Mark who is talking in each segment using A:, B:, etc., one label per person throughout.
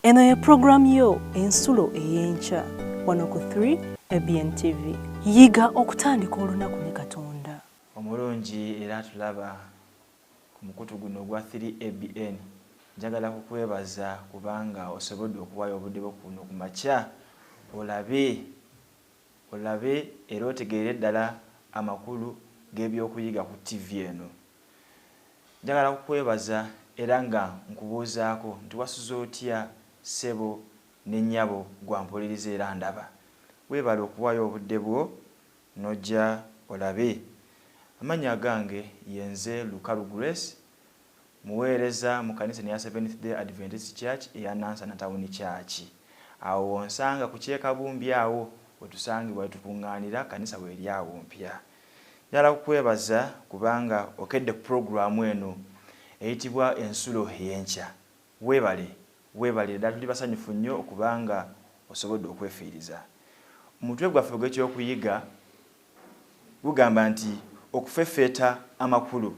A: Eno ye program yo ensulo eyenkya wano ku 3 ABN TV. Yiga okutandika olunaku ne Katonda.
B: Omulungi era tulaba ku mukutu guno gwa 3 ABN. Njagala kukwebaza kubanga osobodde okuwayo obudde bwo kuno ku makya olabe era otegeere ddala amakulu g'ebyokuyiga ku TV eno. Njagala kukwebaza era nga nkubuuzaako nti wasuze otya ssebo ne nnyabo gwampuliriza era ndaba. Weebale okuwayo obudde bwo n'ojja olabe. Amannya gange yenze Lukalu Grace, muweereza mu kanisa ya Seventh Day Adventist Church eya Nansana Town Church. Awo onsanga ku Kyekabumbi awo wetusangibwa tukungaanira kanisa weeri awo mpya. Njagala kukwebaza kubanga okedde ku programu eno eyitibwa ensulo eyenkya. Weebale ddala tuli basanyufu nnyo okubanga osobodde okwefiiriza. Omutwe gwaffe gw'ekyokuyiga gugamba nti okufeffetta amakulu.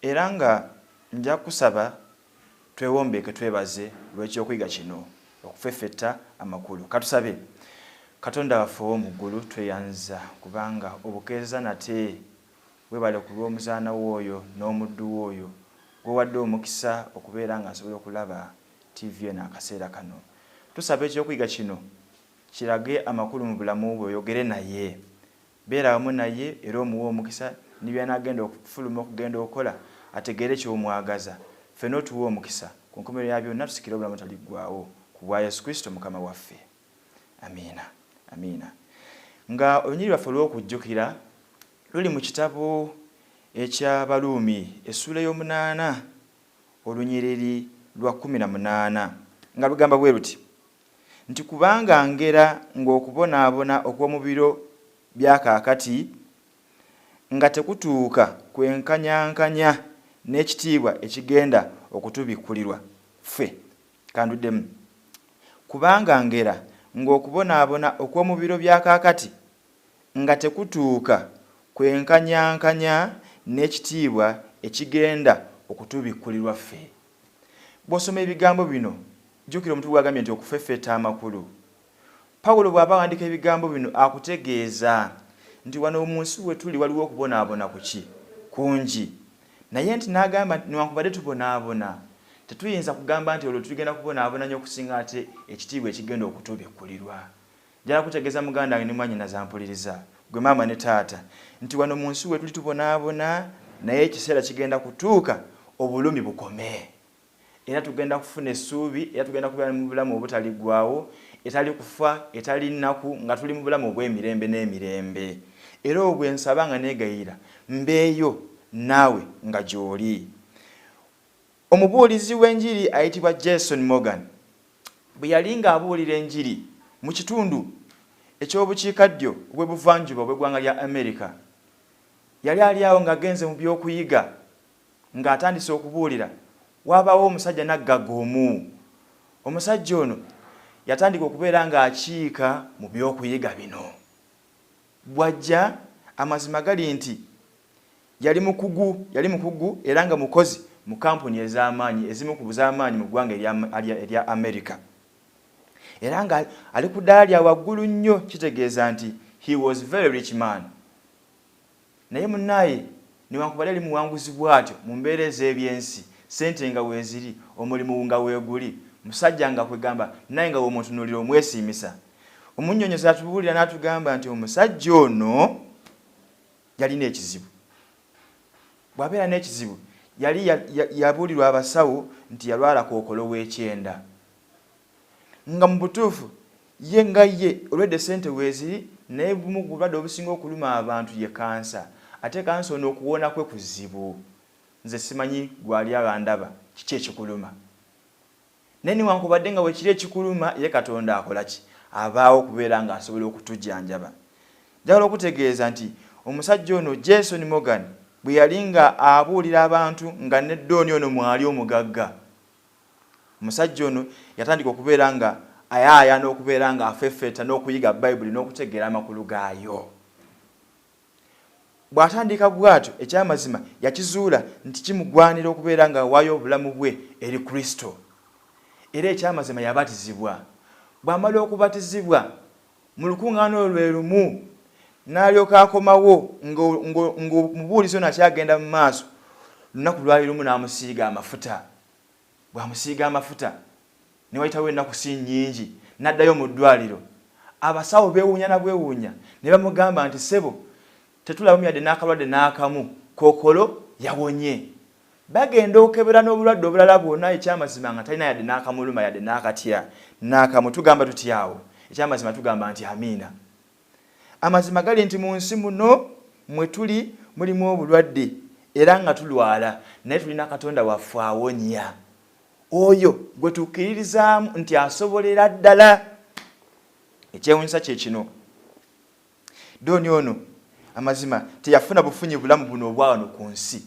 B: Era nga nja kusaba twewombeeke twebaze lw'ekyokuyiga kino okufeffetta amakulu. Katusabe. Katonda waffe ow'omu ggulu tweyanza kubanga obukeeza nate weebale ku lw'omuzaana w'oyo n'omuddu w'oyo gwewadde omukisa okubeera nga asobola okulaba TV eno akaseera kano. Tusaba ekyokuyiga kino kirage amakulu mu bulamu bwe, oyogere naye. Beera wamu naye era omuwa omukisa ne by'anaagenda okufuluma okugenda okukola ategeere ky'omwagaza. Ffenna otuwa omukisa ku nkomerero ya byonna tusikire obulamu taliggwaawo ku bwa Yesu Kristo Mukama waffe. Amiina. Amiina. Nga olunyiri lwaffe olw'okujjukira luli mu kitabo eky'Abaluumi essula y'omunaana olunyiriri lwa 18 nga lugamba bwe luti nti kubanga ngera ng'okubonaabona okw'omu biro bya kaakati nga tekutuuka kwenkanyankanya n'ekitiibwa ekigenda okutubikkulirwa ffe. Kanduddemu. Kubanga ngera ng'okubonaabona okw'omu biro bya kaakati nga tekutuuka kwenkanyankanya n'ekitiibwa ekigenda okutubikkulirwa ffe. Bw'osoma ebigambo bino jjukira omutwe gwagambye nti okufeffetta amakulu. Pawulo bw'aba awandiika ebigambo bino akutegeeza nti wano mu nsi we tuli waliwo okubonaabona kuki kungi, naye nti n'agamba nti newankubadde tubonaabona tetuyinza kugamba nti olwo tugenda kubonaabona nnyo okusinga ate ekitiibwa ekigenda okutubikkulirwa. Njala kutegeeza muganda wange ne mwannyinaze ampuliriza, gwe maama ne taata, nti wano mu nsi we tuli tubonaabona naye ekiseera kigenda kutuuka obulumi bukome. Era tugenda kufuna essuubi, era tugenda kubeera mu bulamu obutaliggwaawo, etali kufa, etali nnaku, nga tuli mu bulamu obw'emirembe n'emirembe. Era obwe nsaba nga neegayira mbeeyo naawe nga gy'oli. Omubuulizi w'enjiri ayitibwa Jason Morgan bwe yali ng'abuulira enjiri mu kitundu eky'obukiikaddyo obw'ebuvanjuba obw'eggwanga lya Amerika, yali ali awo ng'agenze mu by'okuyiga ng'atandise okubuulira. Wabaawo omusajja naggaga omu. Omusajja ono yatandika okubeera ng'akiika mu by'okuyiga bino. Bw'ajja amazima gali nti yali mukugu era nga mukozi mu kampuni ez'amaanyi ezimu ku z'amaanyi mu ggwanga erya Amerika. Era nga ali ku ddaala lya waggulu nnyo, kitegeeza nti he was very rich man. Naye munnaaye newankubadde ali muwanguzi bw'atyo mu mbeera ez'ebyensi, ssente nga weeziri, omulimu nga weeguli, musajja nga kwegamba naye nga w'omutunuulira omwesiimisa. Omunnyonnyozi atubuulira n'atugamba nti omusajja ono yalina ekizibu. Bw'abeera n'ekizibu yali yabuulirwa abasawo nti yalwala kookolo w'ekyenda. Nga mu butuufu ye olwedde ssente weeziri, naye bumu ku bulwadde obusinga okuluma abantu ye kansa. Ate kansa ono okuwona kwe kuzibu. Nze simanyi gwali abandaba kiki ekikuluma. Naye newankubadde nga weekiri ekikuluma ye Katonda akola ki? Abaawo okubeera ng'asobola okutujjanjaba. Njagala okutegeeza nti omusajja ono Jason Morgan bwe yali nga abuulira abantu nga neddooni ono mwali omugagga, omusajja ono yatandika okubeera nga ayaaya n'okubeera nga afeffetta n'okuyiga Bayibuli n'okutegeera amakulu gaayo. Bw'atandika bw'atyo ekyamazima yakizuula nti kimugwanira okubeera nga awaayo obulamu bwe eri Kristo. era ekyamazima yabatizibwa. Bw'amala okubatizibwa mu lukuŋŋaana lwe lumu n'alyoka akomawo ng'omubuulizi ono akyagenda mu maaso, lunaku lwali lumu n'amusiiga amafuta. Bw'amusiiga amafuta ne wayitawo ennaku si nnyingi n'addayo mu ddwaliro. Abasawo beewuunya na bwewuunya ne bamugamba nti ssebo, tetulabamu yadde n'akalwadde n'akamu, kookolo yawonye. Bagenda okebera n'obulwadde obulala bwonna, ekyamazima nga talina yadde n'akamuluma yadde n'akatya n'akamu. Tugamba tutyawo, ekyamazima tugamba nti amiina. Amazima gali nti mu nsi muno mwe tuli mulimu obulwadde era nga tulwala, naye tulina Katonda waffe awonya, oyo gwe tukkiririzaamu nti asobolera ddala. Ekyewuunyisa kye kino, Doni ono amazima teyafuna bufunyi bulamu buno obwa wano ku nsi,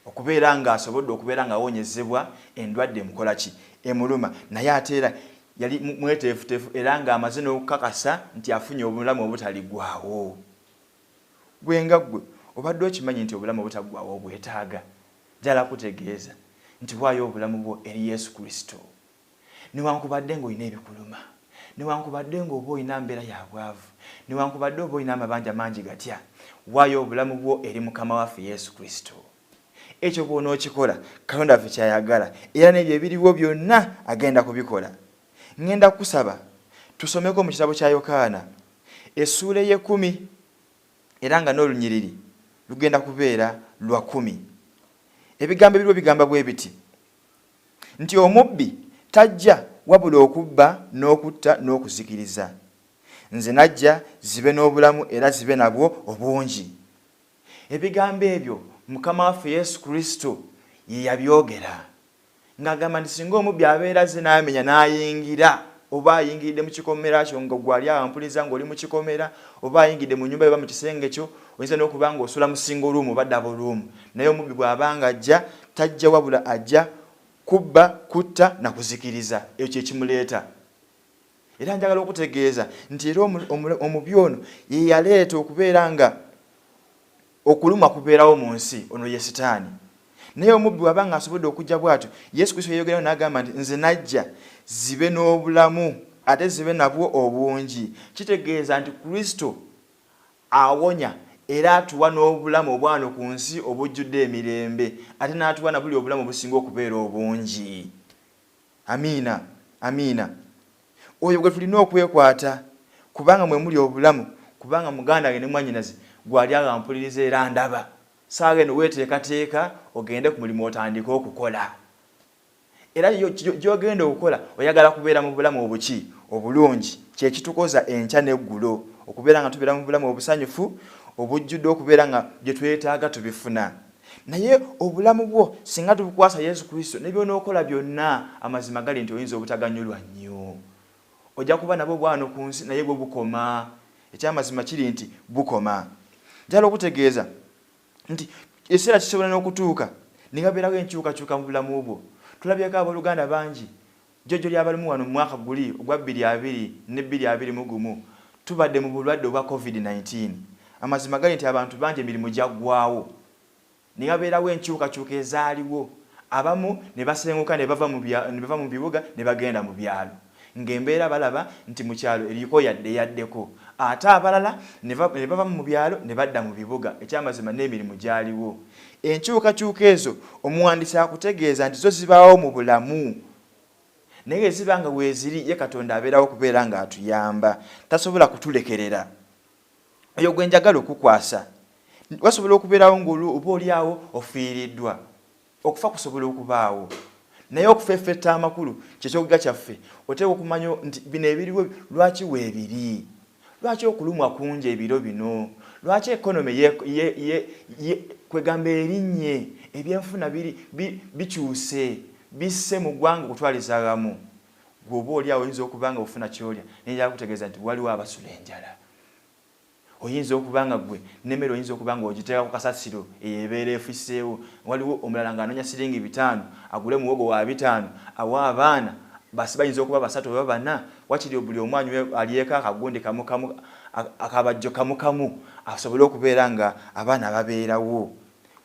B: okubeera nga asobodde okubeera nga awonyezebwa endwadde emukola ki, emuluma, naye ate era yali mweteefuteefu era nga amaze n'okukakasa nti afunye obulamu obutaligwawo. Gwe nga ggwe obadde okimanyi nti obulamu obutaggwawo obwetaaga? Njala kutegeeza nti waayo obulamu bwo eri Yesu Kristo. Newankubadde ng'olina ebikuluma, newankubadde ng'oba olina mbeera ya bwavu, newankubadde oba olina amabanja mangi gatya, waayo obulamu bwo eri Mukama waffe Yesu Kristo. Ekyo bw'onookikola, Katonda waffe ky'ayagala era n'ebyo ebiriwo byonna agenda kubikola. Ngenda kusaba tusomeko mu kitabo kya Yokaana essuula ye-10 era nga n'olunyiriri lugenda kubeera lwa 10. Ebigambo ebiriwo bigamba bwe biti nti omubbi tajja wabula okubba n'okutta n'okuzikiriza. Nze najja zibe n'obulamu era zibe nabwo obungi. Ebigambo ebyo Mukama waffe Yesu Kristo ye yabyogera ng'agamba nti singa omubbi abeera ze n'amenya n'ayingira, oba ayingiridde mu kikomera kyo nga gwali awampuliza ng'oli mu kikomera, oba ayingidde mu nnyumba eba mu kisenge kyo, oyinza n'okuba ng'osula mu single room oba double room. Naye omubbi bw'abanga ajja, tajja wabula ajja kubba, kutta na kuzikiriza. Ekyo kye kimuleeta. Era njagala okutegeeza nti era omubi ono ye yaleeta okubeera nga okuluma kubeerawo mu nsi, ono ye Sitaani. Naye omubbi bw'abanga asobodde okujja bw'atyo, Yesu Kristo yayogerayo n'agamba nti nze najja zibe n'obulamu ate zibe nabwo obungi. Kitegeeza nti Kristo awonya era atuwa n'obulamu obwano ku nsi obujjudde emirembe, ate n'atuwa na buli obulamu obusinga okubeera obungi. Amiina, amiina. Oyo gwe tulina okwekwata, kubanga mwe muli obulamu, kubanga muganda ge ne mwannyinaze gwali agampuliriza era ndaba. Saagenda weeteekateeka ogende ku mulimu otandika okukola. Era gy'ogenda okukola oyagala kubeera mu bulamu obuki obulungi, kye kitukoza enkya n'eggulo, okubeera nga tubeera mu bulamu obusanyufu obujjudde okubeera nga bye twetaaga tubifuna. Naye obulamu bwo singa tubukwasa Yesu Kristo, ne by'onookola byonna amazima gali nti oyinza obutaganyulwa nnyo. Ojja kuba nabo bwano ku nsi naye bwe bukoma. Ekyamazima kiri nti bukoma. Njala okutegeeza nti ekiseera kisobola n'okutuuka ne wabeerawo enkyukakyuka mu bulamu bwo. Tulabyeko abooluganda bangi jjojjo ly'abalimu wano mu mwaka guli ogwa 2020 ne 2021 tubadde mu bulwadde obwa COVID-19. Amazima gali nti abantu bangi emirimu gyaggwaawo. Ne wabeerawo enkyukakyuka ezaaliwo. Abamu ne basenguka ne bava mu bibuga ne bagenda mu byalo. Ng'embeera balaba nti mu kyalo eriko yaddeko. Ate abalala ne bava mu byalo ne badda mu bibuga. Ekyamazima n'emirimu gyaliwo. Enkyukakyuka ezo omuwandiisi akutegeeza nti zo zibaawo mu bulamu. Naye ziba nga weeziri ye Katonda abeerawo okubeera nga atuyamba. Tasobola kutulekerera. Eyo gwe njagala okukwasa. Wasobola okubeerawo ng'oba oliawo ofiiriddwa. Okufa kusobola okubaawo. Naye okufeffetta amakulu kyekyogiga kyaffe oteeka okumanya nti bino ebiriwo lwaki weebiri, lwaki okulumwa kungi ebiro bino, lwaki ekonomi kwegamba erinnye, ebyenfuna bikyuse bisse mu ggwanga okutwaliza awamu. Gw'oba oliawo oyinza okuba nga ofuna kyolya naye njagala kutegeeza nti waliwo abasula enjala. Oyinza okuba nga gwe n'emmere oyinza okuba nga ogiteeka ku kasasiro ebeera efisseewo. Waliwo omulala ng'anoonya siringi 5 agule muwogo wa 5 awa abaana bayinza okuba 3 oba 4. Wakiri buli omwanyi alyeko akagundi kamukamu akabajjo kamukamu asobole okubeera nga abaana babeerawo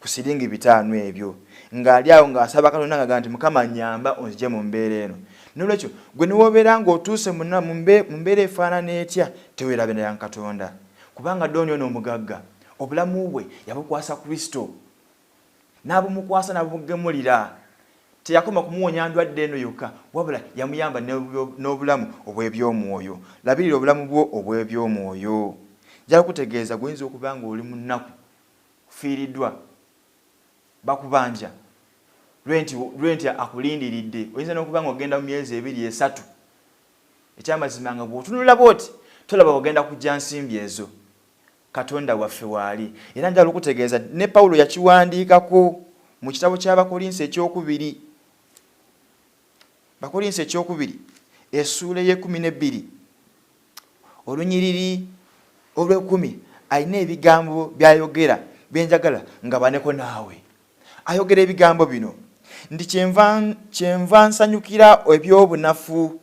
B: ku siringi 5 ebyo. ng'ali awo ng'asaba Katonda ng'agamba nti Mukama nnyamba onzigye mu mbeera eno. Nolwekyo gwe ne wobeera ng'otuuse mu mbeera efaanana etya teweerabe na Katonda, kubanga Dooni ono omugagga obulamu bwe yabukwasa Kristo, n'abumukwasa n'abumugemulira. Teyakoma kumuwonya ndwadde eno yokka, wabula yamuyamba n'obulamu obw'ebyomwoyo. Labirira obulamu bwo obw'ebyomwoyo. Njala kutegeeza guyinza okuba nga oli mu nnaku, kufiiriddwa, bakubanja, lwenti akulindiridde, oyinza n'okuba nga ogenda mu myezi 2-3. Ekyamazima nga bw'otunula bw'oti tolaba ogenda kujja nsimbi ezo. Katonda waffe waali. Era njala okutegeeza ne Pawulo yakiwandiikako mu kitabo ky'Abakolinsi ekyokubiri. Bakolinsi ekyokubiri essuula ye12 olunyiriri olw'10 alina ebigambo by'ayogera byenjagala nga baneko naawe. Ayogera ebigambo bino ndi kyenva nsanyukira ebyobunafu,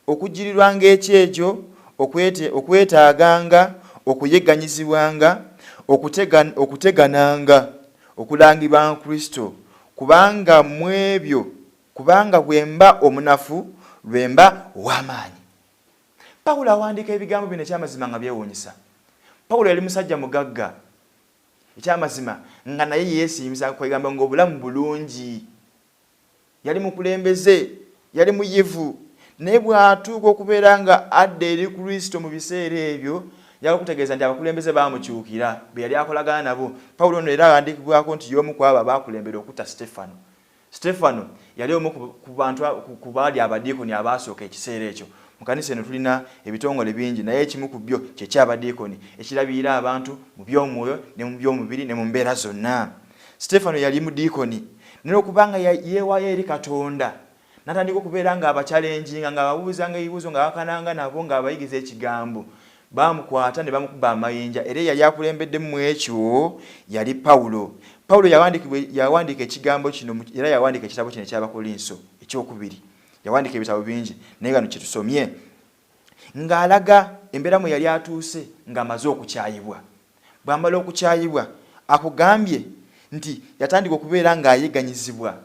B: okujjirirwanga ekyejo, okwetaaganga, okuyeganyizibwanga, okutegananga, okulangibwa Kristo, kubanga mwebyo, kubanga bwemba omunafu lwemba w'amaanyi. Pawulo awandiika ebigambo bino ekyamazima nga byewuunyisa. Pawulo yali musajja mugagga, ekyamazima nga naye yeesiimisa kwegamba ng'obulamu bulungi. Yali mukulembeze, yali muyivu, naye bw'atuuka okubeera nga adda eri Kristo mu biseera ebyo, yali kutegeeza nti abakulembeze baamukyukira be yali akolagana nabo. Pawulo ono era awandiikibwako nti y'omu ku abo abaakulembera okutta Sitefano. Sitefano yali omu ku bantu ku baali abadiikoni abaasooka ekiseera ekyo. Mu kanisa eno tulina ebitongole bingi, naye ekimu ku byo kye ky'abadiikoni ekirabirira abantu mu by'omwoyo ne mu by'omubiri ne mu mbeera zonna. Sitefano yali mudiikoni, naye okubanga yeewaayo eri Katonda n'atandika okubeera ng'abakyalenjinga, ng'ababuuzanga ebibuuzo, ng'abakananga nabo, ng'abayigiza ekigambo. Bamukwata ne bamukuba amayinja, era yali akulembedde mu ekyo yali Pawulo. Pawulo yawandiika ekigambo kino era yawandiika ekitabo kino eky'Abakolinso ekyokubiri. Yawandiika ebitabo bingi naye gano kyetusomye ng'alaga embeera mwe yali atuuse ng'amaze okukyayibwa. Bw'amala okukyayibwa akugambye nti yatandika okubeera ng'ayeganyizibwa,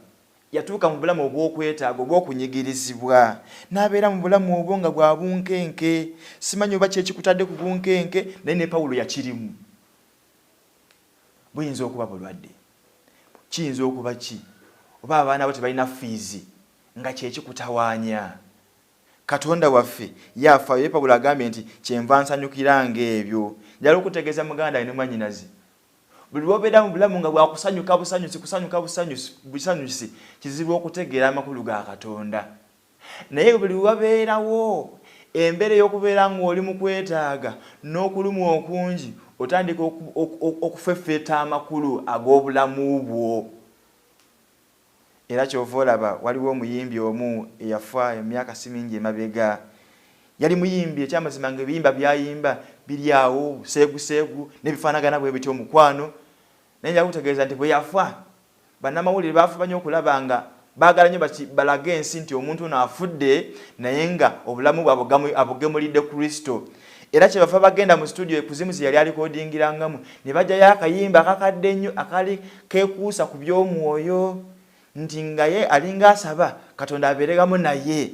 B: yatuuka mu bulamu obw'okwetaaga, obw'okunyigirizibwa, n'abeera mu bulamu obwo nga bwa bunkenke. Simanyi oba kyekikutadde ku bunkenke, naye ne Pawulo yakirimu. Buyinza okuba bulwadde, kiyinza okuba ki, oba abaana bo tebalina fiizi nga kyekikutawaanya. Katonda waffe yafa. Ye Pawulo agambye nti kyenva nsanyukiranga ebyo. Njala okutegeeza muganda ne mwannyinazi, buli lw'obeera mu bulamu nga bwakusanyuka busanyusi, kizibu okutegeera amakulu ga Katonda. Naye buli lwabeerawo embeera ey'okubeera ng'oli mu kwetaaga n'okulumwa okungi, otandika okufeffeta amakulu ag'obulamu bwo. Era kyova olaba waliwo omuyimbi omu eyafa emyaka si mingi emabega. Yali muyimbi, ekyamazima ng'ebiyimba byayimba biri awo seeguseegu n'ebifaanagana bwe bityo omukwano. Naye njala kutegeeza nti bwe yafa, bannamawulire baafubanye okulaba nga baagala nnyo balage ensi nti omuntu ono afudde naye nga obulamu bwe abugemulidde Kristo. Era kyebava bagenda mu studio ekuzimu ze yali alikodingirangamu ne bajjayo akayimba akakadde ennyo akali keekuusa ku by'omwoyo nti nga ye alinga asaba Katonda abeeregamu naye.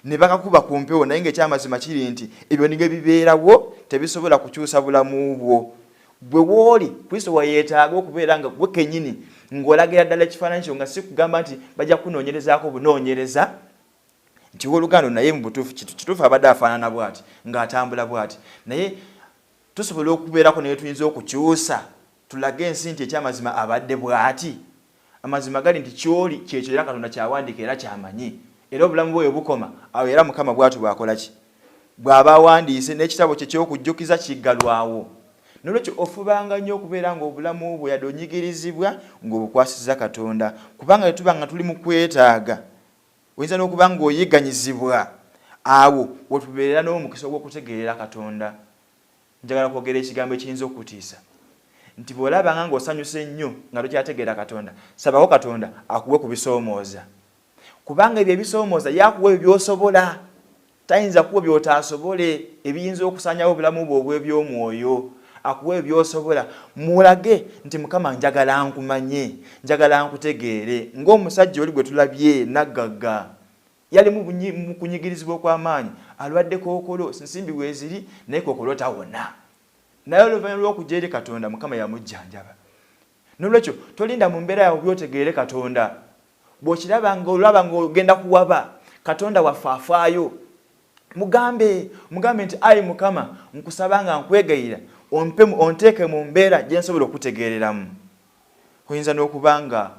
B: Ne bakakuba ku mpewo, naye ng'ekyamazima kiri nti ebyo nibyo bibeerawo, tebisobola kukyusa bulamu bwo. Bwe wooli Kristo wayeetaaga okubeera nga gwe kennyini ng'olagira ddala ekifaananyi kyo, nga si kugamba nti bajja kunoonyerezaako bunoonyereza nti w'oluganda naye mu butuufu kituufu abadde afaanana bw'ati ng'atambula bw'ati. Naye tusobola okubeerako naye tuyinza okukyusa tulage ensi nti ekyamazima abadde bw'ati. Amazima gali nti ky'oli kyekyo era Katonda kyawandiika era kyamanyi. Era obulamu bwe bukoma awo era Mukama bw'atu bw'akola ki? Bw'aba awandiise n'ekitabo kye ky'okujjukiza kiggalwawo. Nolwekyo ofubanga nnyo okubeera ng'obulamu bwe yadde onyigirizibwa ng'obukwasiza Katonda, kubanga tuba nga tuli mu kwetaaga oyinza n'okuba ng'oyiganyizibwa. Awo wetubeera n'omukisa ogw'okutegeerera Katonda. Njagala kwogera ekigambo ekiyinza okutiisa nti bw'olabanga ng'osanyuse nnyo nga tokyategeera Katonda, sabako Katonda akuwe ku bisoomooza, kubanga ebyo ebisoomooza yakuwa ebyosobola. Tayinza kuwa by'otaasobole ebiyinza okusaanyawo obulamu bwo obw'ebyomwoyo. akuwe byosobola mulage nti Mukama njagala nkumanye njagala nkutegeere ng'omusajja oli gwe tulabye naggaga yali mu kunyigirizibwa okw'amaanyi alwadde kookolo nsimbi weeziri naye kookolo tawona naye oluvannyuma lw'okujja eri Katonda Mukama yamujjanjaba. Nolwekyo tolinda mu mbeera yawe byotegeere Katonda bw'okiraba ng'ogenda kuwaba Katonda wafaafaayo mugambe nti ayi Mukama nkusaba nga nkwegayira onteeke mu mbeera gye nsobola okutegeereramu. Kuyinza n'okuba nga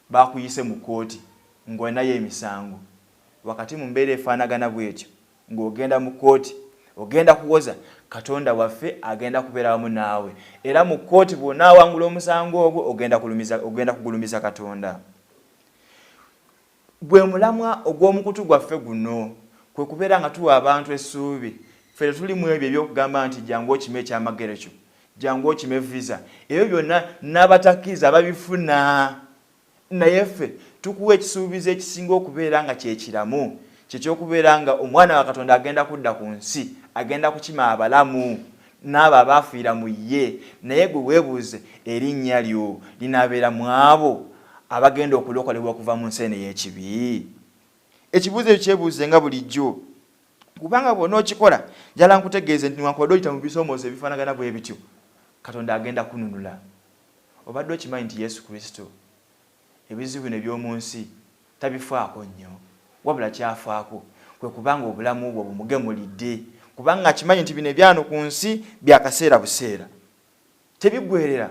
B: baakuyise mu kkooti ng'olinayo emisango wakati mu mbeera efaanagana bw'etyo ng'ogenda mu kkooti ogenda kuwoza Katonda waffe agenda kubeera wamu naawe era mu kkooti bw'onaawangula omusango ogwo ogenda kugulumiza Katonda. Bwe mulamwa ogw'omukutu gwaffe guno kwe kubeera nga tuwa abantu essuubi ffe tuli mu ebyo ebyokugamba nti jangu okime ekyamagero kyo jangu okime visa ebyo byonna n'abatakkiriza babifuna naye ffe tukuwa ekisuubizo ekisinga okubeera nga kyekiramu kyekyokubeera nga omwana wa Katonda agenda kudda ku nsi agenda kukima abalamu n'abo abaafiira mu ye naye gwe weebuuze erinnya lyo linaabeera mu abo abagenda okulokolebwa okuva mu nsi eno y'ekibi. Ekibuuzo ekyo kyebuuze nga bulijjo kubanga bw'ona okikola njala nkutegeeze nti newankubadde oyita mu bisoomoozo ebifaanagana bwe bityo Katonda agenda kununula. Obadde okimanyi nti Yesu Kristo ebizibu bino eby'omu nsi tabifaako nnyo wabula kyafaako kwe kubanga obulamu bwo bumugemulidde kubanga akimanyi nti bino ebyano ku nsi byakaseera buseera tebiggwerera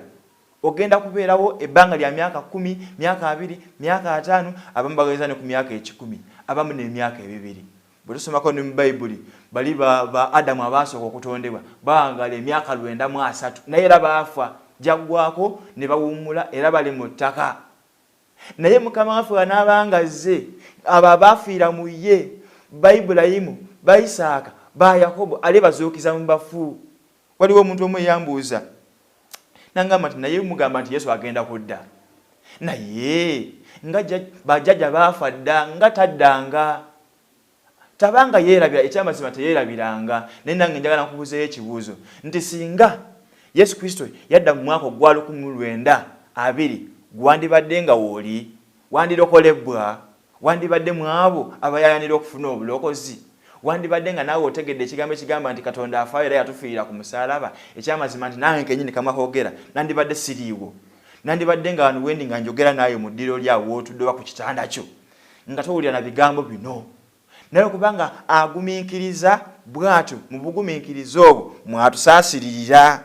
B: ogenda kubeerawo ebbanga lya myaka 10 myaka 2 myaka 5 abamu bageza ne ku myaka 10 abamu n'emyaka 2. Bwe tusomako ne mu Bayibuli bali ba Adamu abaasooka okutondebwa baangala emyaka 903 naye era baafa jaggwako ne bawummula era bali mu ttaka. Naye Mukama waffe wanaabanga azze abo abaafiira mu ye ba Ibulayimu ba Isaaka ba Yakobo ali bazuukiza mu bafu. Waliwo omuntu omu eyambuuza nangamba nti naye mugamba nti Yesu agenda kudda naye nga bajjajja baafa dda nga taddanga tabanga yeerabira ekyamazima teyeerabiranga naye nange njagala nkubuuzeeyo ekibuuzo nti singa Yesu Kristo yadda mu mwaka ogwa 1920 gwandibadde nga wooli wandirokolebwa wandibadde mu abo abayayanira okufuna obulokozi wandibadde nga naawe otegedde ekigambo ekigamba nti Katonda afaayo era yatufiira ku musaalaba ekyamazima nti nange kenyini kamakogera nandibadde siriiwo nandibadde nga wano wendi nga njogera naye mu ddiro lyawo wootudde ku kitanda kyo nga towulira na bigambo bino naye kubanga agumiikiriza bw'atyo mu bugumiikiriza obwo mwatusaasiririra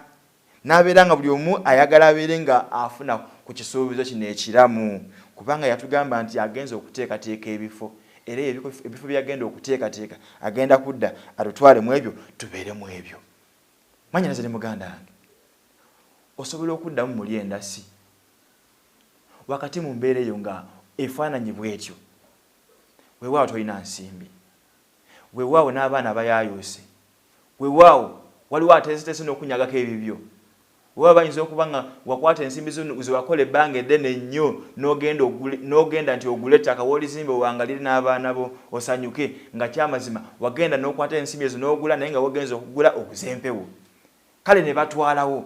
B: n'abeera nga buli omu ayagala abeere nga afuna ku kisuubizo kino ekiramu kubanga yatugamba nti agenza okuteekateeka ebifo era ebifo byagenda okuteekateeka agenda kudda atutwale mu ebyo tubeere mu ebyo. Manyinaze ne muganda wange osobola okuddamu muli endasi wakati mu mbeera eyo nga efaananyi bw'etyo weewaawo tolina nsimbi weewaawo n'abaana bayaayoose weewaawo waliwo ateeseteese n'okunyagako ebibyo weewaawo bayinza okuba nga wakwata ensimbi ze wakola ebbanga eddene nnyo n'ogenda nti ogule ettaka w'olizimbe wangalire n'abaana bo osanyuke nga kyamazima wagenda n'okwata ensimbi ezo n'ogula naye nga wagenza okugula okuzempewo kale ne batwalawo.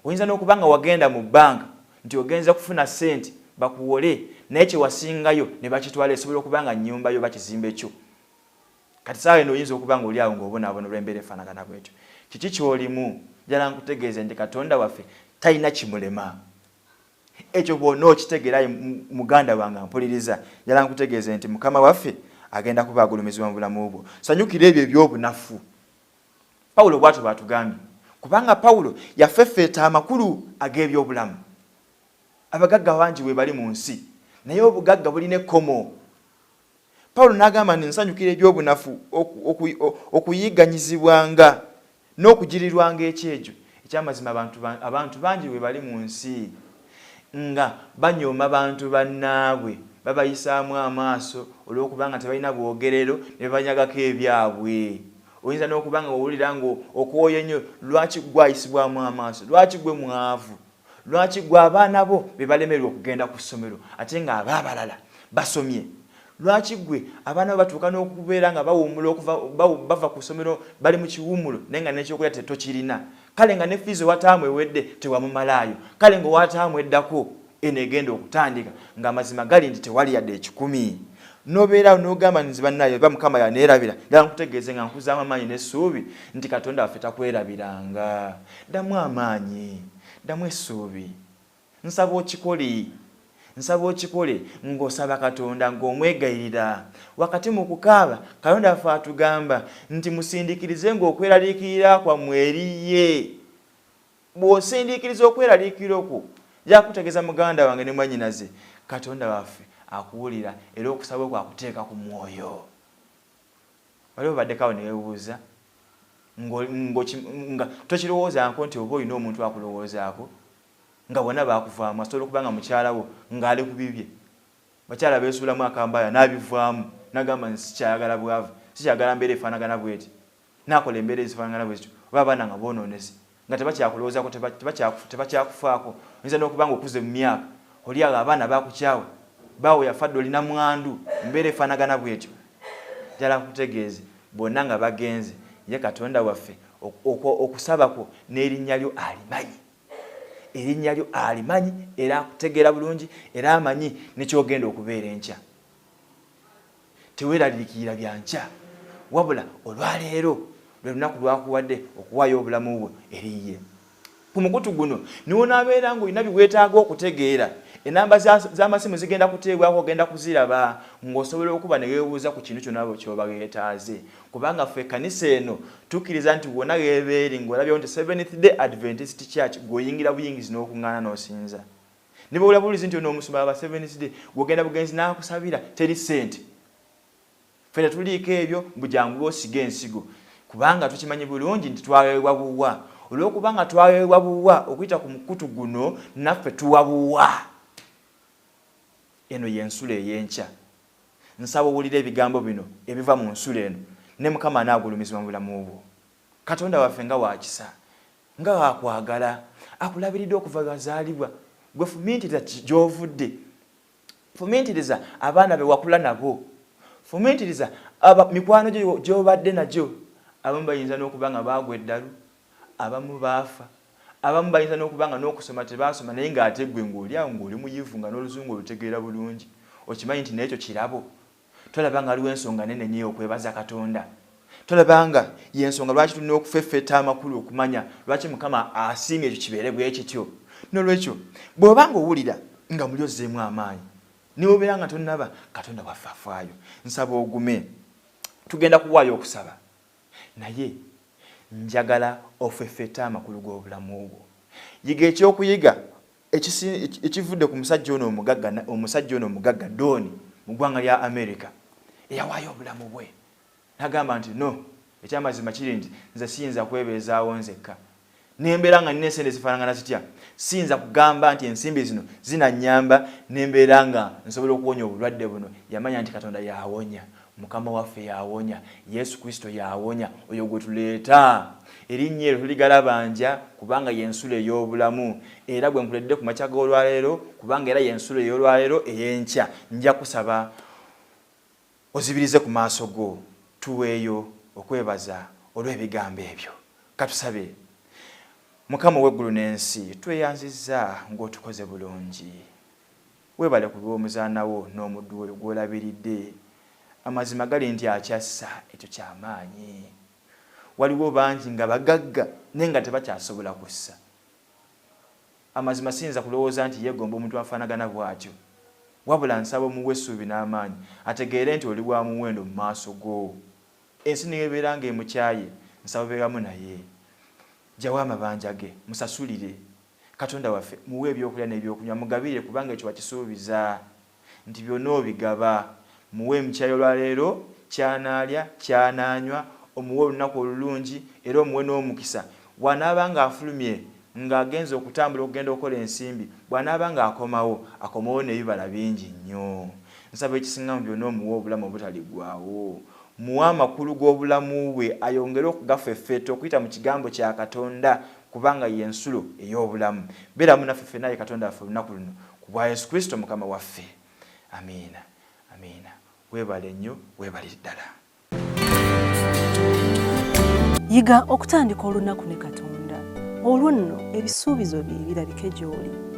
B: Oyinza n'okuba nga wagenda mu bbanka nti ogenza kufuna ssente bakuwole naye kye wasingayo ne bakitwala esobola okuba nga nnyumba yo bakizimbe kyo kati saawa eno oyinza okuba nga oli awo ng'obonaabona olw'embeera efaanagana bw'etyo. Kiki ky'olimu njala nkutegeeze nti Katonda waffe talina kimulema ekyo bw'ona okitegeera muganda wange mpuliriza njala nkutegeeze nti Mukama waffe agenda kuba agulumizibwa mu bulamu bwo. Sanyukira ebyo eby'obunafu Pawulo bw'atyo bw'atugambye kubanga Pawulo yafeffeeta amakulu ag'ebyobulamu. Abagagga bangi we bali mu nsi naye obugagga bulina ekkomo. Pawulo n'agamba nti nsanyukira ebyobunafu okuyigganyizibwanga n'okugirirwanga ekyejo ekyamazima abantu bangi we bali mu nsi nga banyooma bantu bannaabwe babayisaamu amaaso olw'okubanga tebalina bwogerero ne banyagako ebyabwe. Oyinza n'okuba nga owulira nga okwoye nnyo lwaki gwayisibwamu amaaso lwaki gwe mwavu lwaki gwe abaana bo be balemererwa okugenda ku ssomero ate nga abaabalala basomye lwaki gwe abaana bo batuuka n'okubeera nga bawummula bava ku ssomero bali mu kiwummulo naye nga n'ekyokulya tetokirina kale nga ne fiizi wataamu ewedde tewamumalayo, kale nga wataamu eddako eno egenda okutandika ng'amazima gali nti tewali yadde 10. Nobeera n'ogamba nti bannaye ba Mukama yaneerabira, ddala nkutegeeze nga nkuzaamu amaanyi n'essuubi nti Katonda waffe takwerabiranga. Ddamu amaanyi, ddamu essuubi, nsaba okikole ng'osaba Katonda ng'omwegayirira. Wakati mu kukaaba Katonda waffe atugamba nti musindikirize ng'okweraliikirira kwammwe eriye. Bw'osindiikiriza okweraliikirira okwo jakutegeeza muganda wange ne mwannyinaze, Katonda waffe akuwulira era okusaba okwo akuteeka ku mwoyo. Waliwo baddekawo ne weebuuza nga tokirowoozaako nti oba olina omuntu akulowoozaako nga bonna baakuvaamu, asobola okuba nga mukyalawo ng'ali ku bibye. Bakyala beesuulamu akambaaya n'abivaamu n'agamba nti sikyayagala bwavu, sikyagala mbeera efaanagana bweti, n'akola embeera ezifaanagana bwetyo, oba abaana nga boonoonese nga tebakyakulowoozaako, tebakyakufaako. Oyinza n'okuba nga okuze mu myaka, oli awo abaana baakukyawa, baawe yafadde olina mwandu, mbeera efaanagana bwetyo. Njala nkutegeeze bonna nga bagenze, ye Katonda waffe okusaba kwo n'erinnya lyo alimanyi. Erinnya lyo alimanyi era akutegeera bulungi era amanyi nekyogenda okubeera enkya. Teweeraliikirira bya nkya, wabula olwaleero lwe lunaku lwakuwadde okuwaayo obulamu bwo eriye. Ku mukutu guno niwo naabeera ng'olina biweetaaga okutegeera. Enamba z'amasimu zigenda kuteebwako, ogenda kuziraba ng'osobola okuba ne weebuuza ku kintu kyonna ky'oba weetaaze. Kubanga ffe ekkanisa eno tukkiriza nti wonna weebeeri ng'olabyewo nti Seventh Day Adventist Church ng'oyingira buyingizi n'okuŋŋaana n'osinza. Ne bw'ola bulizi nti ono omusumba aba Seventh Day gw'ogenda bugenzi n'akusabira teri ssente. Ffe tetuliiko ebyo, bujjangu bw'osiga ensigo. Kubanga tukimanyi bulungi nti twaweebwa buwa. Olw'okubanga twaweebwa buwa okuyita ku mukutu guno naffe tuwa buwa. Eno y'ensula ey'enkya. Nsaba owulire ebigambo bino ebiva mu nsula eno ne Mukama anaagulumizibwa mu bulamu bwo. Katonda waffe nga wakisa, nga wakwagala, akulabiridde okuva wazaalibwa. Gwe fumiitiriza gy'ovudde, fumiitiriza abaana be wakula nabo, fumiitiriza mikwano gy'obadde nagyo. Abamu bayinza n'okuba nga baagwa eddalu, abamu baafa, abamu bayinza n'okuba nga n'okusoma tebaasoma naye ng'ate ggwe ng'oli awo ng'oli muyivu nga n'oluzungu olutegeera bulungi. Okimanyi nti n'ekyo kirabo. Tolaba nga aliwo ensonga nene nnyo okwebaza Katonda. Tolaba nga y'ensonga lwaki tulina okufeffetta amakulu okumanya lwaki Mukama asiimye ekyo kibeere bwe kityo. N'olwekyo bw'oba ng'owulira nga muli ozzeemu amaanyi ne obeera nga tonnaba, Katonda waffe afaayo. Nsaba ogume, tugenda kuwaayo okusaba, naye njagala ofeffetta amakulu g'obulamu bwo. Yiga ekyokuyiga ekivudde ku musajja ono omugagga Doni mu ggwanga lya America eyawaayo obulamu bwe. N'agamba nti no, ekyamazima kiri nti nze siyinza kwebeezaawo nzekka. Nembeera nga nina esente zifaanagana zitya, siyinza kugamba nti ensimbi zino zinannyamba nembeera nga nsobola okuwonya obulwadde buno. Yamanya nti Katonda yawonya, Mukama waffe yawonya, Yesu Kristo yawonya, oyo gwe tuleeta. Erinnya eryo tuligalabanja kubanga y'ensula ey'obulamu. Era gwe nkuledde ku makya g'olwaleero kubanga era y'ensula ey'olwaleero ey'enkya. Nja kusaba ozibirize ku maaso go, tuweeyo okwebaza olw'ebigambo ebyo. Katusabe. Mukama w'eggulu n'ensi, tweyanzizza ng'otukoze bulungi. Weebale ku lw'omuzaana wo n'omuddu we gw'olabiridde. Amazima gali nti akyassa, ekyo ky'amaanyi. Waliwo bangi nga bagagga naye nga tebakyasobola kussa. Amazima siyinza kulowooza nti yeegomba omuntu afaanagana bw'atyo. Wabula nsaba omuwe essuubi n'amaanyi ategeere nti oli wa muwendo mu maaso go. Ensi neebeera ng'emukyaye, nsaba obeeramu naye. Jjawo amabanja ge, musasulire. Katonda waffe muwe ebyokulya n'ebyokunywa, mugabire kubanga ekyo wakisuubiza nti byonna obigaba. Muwe emikyayo olwaleero, kyanaalya, kyanaanywa, omuwe olunaku olulungi era omuwe n'omukisa. Bw'anaaba ng'afulumye ng'agenza okutambula okugenda okukola ensimbi, bw'anaaba ng'akomawo n'ebibala bingi nnyo. Nsaba ekisinga mu byonna omuwe obulamu obutaliggwaawo. Muwe amakulu g'obulamu bwe ayongere okugafeffetta okuyita mu kigambo kya Katonda kubanga y'ensulo ey'obulamu. Beeramu naffe ffenna ye Katonda waffe olunaku luno ku bwa Yesu Kristo Mukama waffe. Amiina. Amiina. Weebale nnyo, weebale ddala.
A: Yiga okutandika olunaku ne Katonda. olwo nno ebisuubizo bye birabike gy'oli.